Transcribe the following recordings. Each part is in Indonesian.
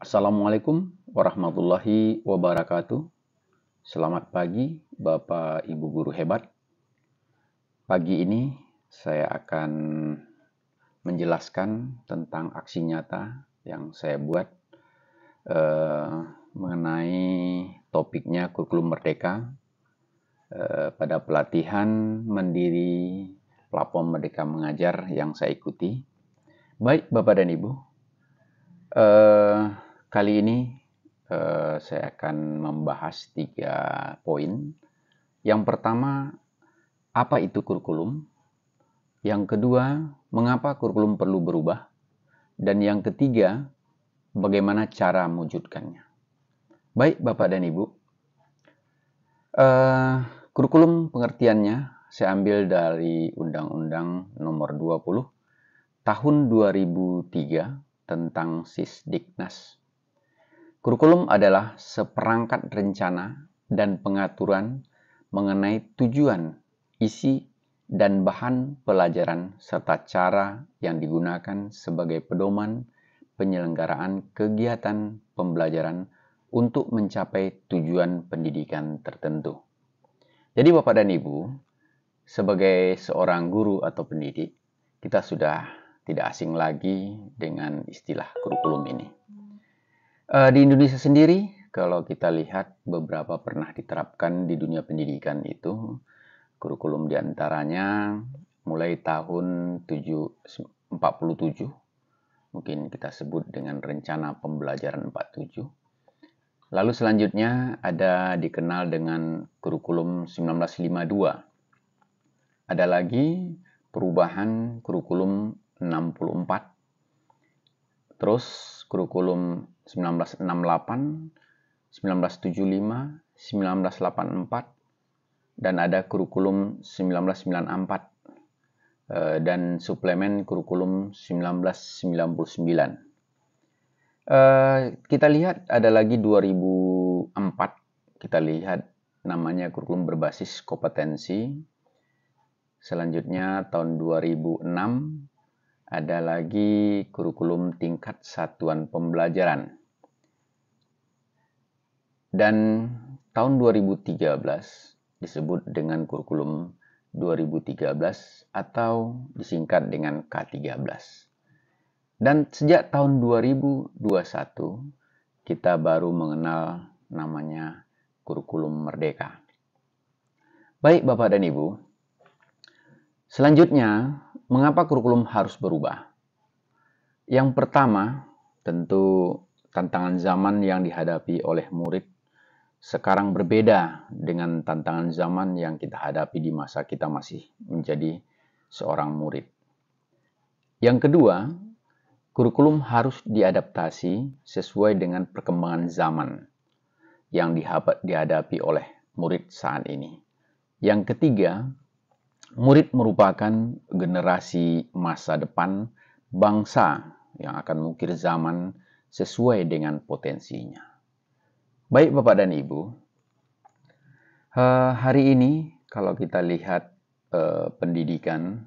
Assalamualaikum warahmatullahi wabarakatuh. Selamat pagi, Bapak Ibu guru hebat. Pagi ini saya akan menjelaskan tentang aksi nyata yang saya buat mengenai topiknya kurikulum merdeka pada pelatihan mandiri platform Merdeka Mengajar yang saya ikuti. Baik, Bapak dan Ibu, kali ini saya akan membahas 3 poin. Yang pertama, apa itu kurikulum? Yang kedua, mengapa kurikulum perlu berubah? Dan yang ketiga, bagaimana cara mewujudkannya? Baik, Bapak dan Ibu, kurikulum pengertiannya saya ambil dari Undang-Undang Nomor 20 Tahun 2003 tentang Sisdiknas. Kurikulum adalah seperangkat rencana dan pengaturan mengenai tujuan, isi, dan bahan pelajaran serta cara yang digunakan sebagai pedoman penyelenggaraan kegiatan pembelajaran untuk mencapai tujuan pendidikan tertentu. Jadi Bapak dan Ibu, sebagai seorang guru atau pendidik, kita sudah tidak asing lagi dengan istilah kurikulum ini. Di Indonesia sendiri, kalau kita lihat beberapa pernah diterapkan di dunia pendidikan itu, kurikulum diantaranya mulai tahun 47, mungkin kita sebut dengan rencana pembelajaran 47. Lalu selanjutnya ada dikenal dengan kurikulum 1952. Ada lagi perubahan kurikulum 64. Terus kurikulum 1968, 1975, 1984, dan ada kurikulum 1994 dan suplemen kurikulum 1999. Kita lihat ada lagi 2004, kita lihat namanya kurikulum berbasis kompetensi. Selanjutnya tahun 2006 ada lagi kurikulum tingkat satuan pembelajaran. Dan tahun 2013 disebut dengan kurikulum 2013 atau disingkat dengan K13. Dan sejak tahun 2021 kita baru mengenal namanya kurikulum merdeka. Baik Bapak dan Ibu, selanjutnya mengapa kurikulum harus berubah? Yang pertama, tentu tantangan zaman yang dihadapi oleh murid sekarang berbeda dengan tantangan zaman yang kita hadapi di masa kita masih menjadi seorang murid. Yang kedua, kurikulum harus diadaptasi sesuai dengan perkembangan zaman yang dihadapi oleh murid saat ini. Yang ketiga, murid merupakan generasi masa depan bangsa yang akan mengukir zaman sesuai dengan potensinya. Baik Bapak dan Ibu, hari ini kalau kita lihat pendidikan,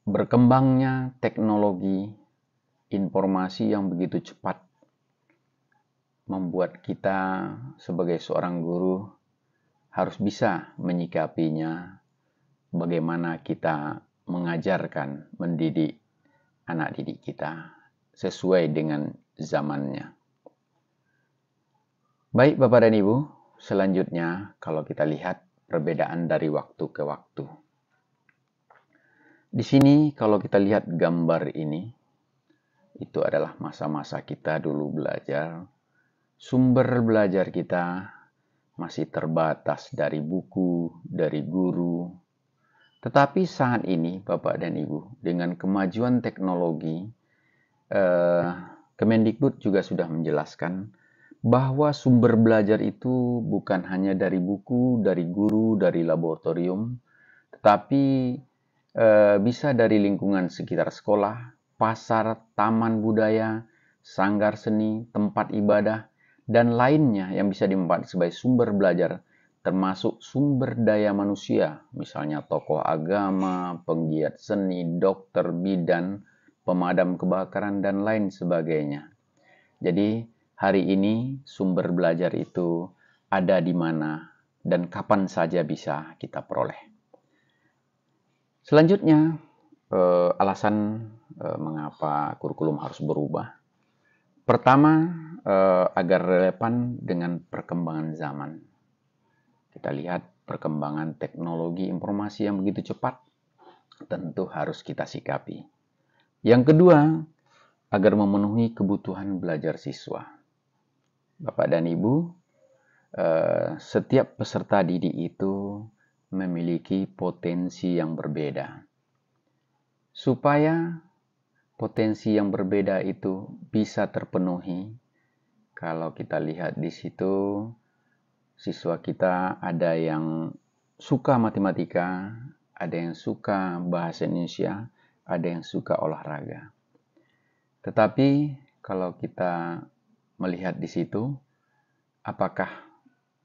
berkembangnya teknologi informasi yang begitu cepat membuat kita sebagai seorang guru harus bisa menyikapinya, bagaimana kita mengajarkan, mendidik anak didik kita sesuai dengan zamannya. Baik Bapak dan Ibu, selanjutnya kalau kita lihat perbedaan dari waktu ke waktu. Di sini kalau kita lihat gambar ini, itu adalah masa-masa kita dulu belajar. Sumber belajar kita masih terbatas dari buku, dari guru. Tetapi saat ini Bapak dan Ibu, dengan kemajuan teknologi, Kemendikbud juga sudah menjelaskan bahwa sumber belajar itu bukan hanya dari buku, dari guru, dari laboratorium, tetapi bisa dari lingkungan sekitar sekolah, pasar, taman budaya, sanggar seni, tempat ibadah, dan lainnya yang bisa dimanfaatkan sebagai sumber belajar, termasuk sumber daya manusia, misalnya tokoh agama, penggiat seni, dokter, bidan, pemadam kebakaran, dan lain sebagainya. Jadi, hari ini sumber belajar itu ada di mana dan kapan saja bisa kita peroleh. Selanjutnya, alasan mengapa kurikulum harus berubah. Pertama, agar relevan dengan perkembangan zaman. Kita lihat perkembangan teknologi informasi yang begitu cepat, tentu harus kita sikapi. Yang kedua, agar memenuhi kebutuhan belajar siswa. Bapak dan Ibu, setiap peserta didik itu memiliki potensi yang berbeda. Supaya potensi yang berbeda itu bisa terpenuhi, kalau kita lihat di situ, siswa kita ada yang suka matematika, ada yang suka bahasa Indonesia, ada yang suka olahraga. Tetapi kalau kita melihat di situ, apakah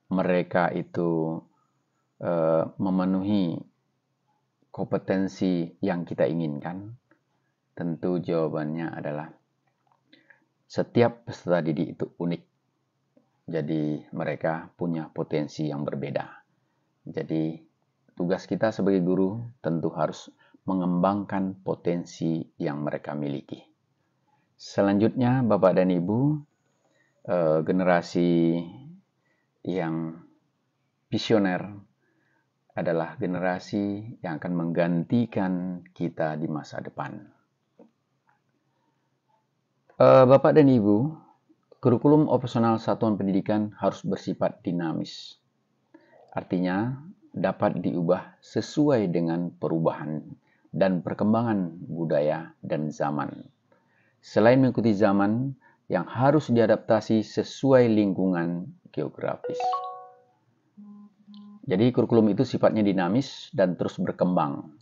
mereka itu memenuhi kompetensi yang kita inginkan? Tentu jawabannya adalah setiap peserta didik itu unik. Jadi mereka punya potensi yang berbeda. Jadi tugas kita sebagai guru tentu harus mengembangkan potensi yang mereka miliki. Selanjutnya, Bapak dan Ibu, generasi yang visioner adalah generasi yang akan menggantikan kita di masa depan. Bapak dan Ibu, kurikulum opsional satuan pendidikan harus bersifat dinamis. Artinya, dapat diubah sesuai dengan perubahan dan perkembangan budaya dan zaman. Selain mengikuti zaman yang harus diadaptasi sesuai lingkungan geografis. Jadi kurikulum itu sifatnya dinamis dan terus berkembang,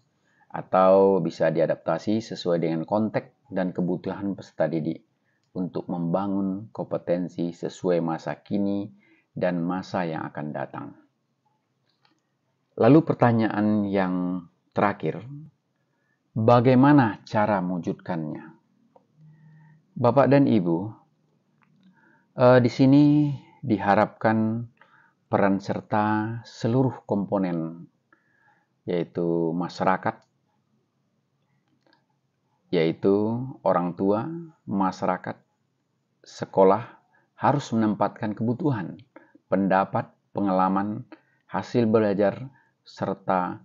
atau bisa diadaptasi sesuai dengan konteks dan kebutuhan peserta didik untuk membangun kompetensi sesuai masa kini dan masa yang akan datang. Lalu pertanyaan yang terakhir, bagaimana cara mewujudkannya? Bapak dan Ibu, di sini diharapkan peran serta seluruh komponen, yaitu masyarakat, yaitu orang tua, masyarakat, sekolah, harus menempatkan kebutuhan, pendapat, pengalaman, hasil belajar, serta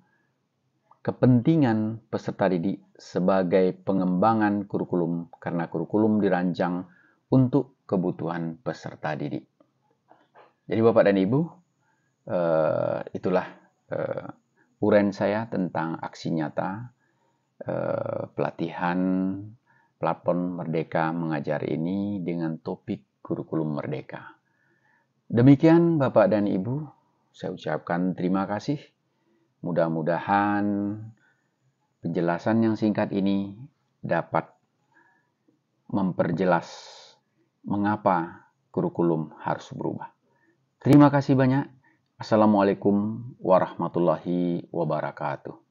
kepentingan peserta didik sebagai pengembangan kurikulum, karena kurikulum dirancang untuk kebutuhan peserta didik. Jadi Bapak dan Ibu, itulah uraian saya tentang aksi nyata pelatihan platform Merdeka Mengajar ini dengan topik kurikulum merdeka. Demikian Bapak dan Ibu, saya ucapkan terima kasih. Mudah-mudahan penjelasan yang singkat ini dapat memperjelas mengapa kurikulum harus berubah. Terima kasih banyak. Assalamualaikum warahmatullahi wabarakatuh.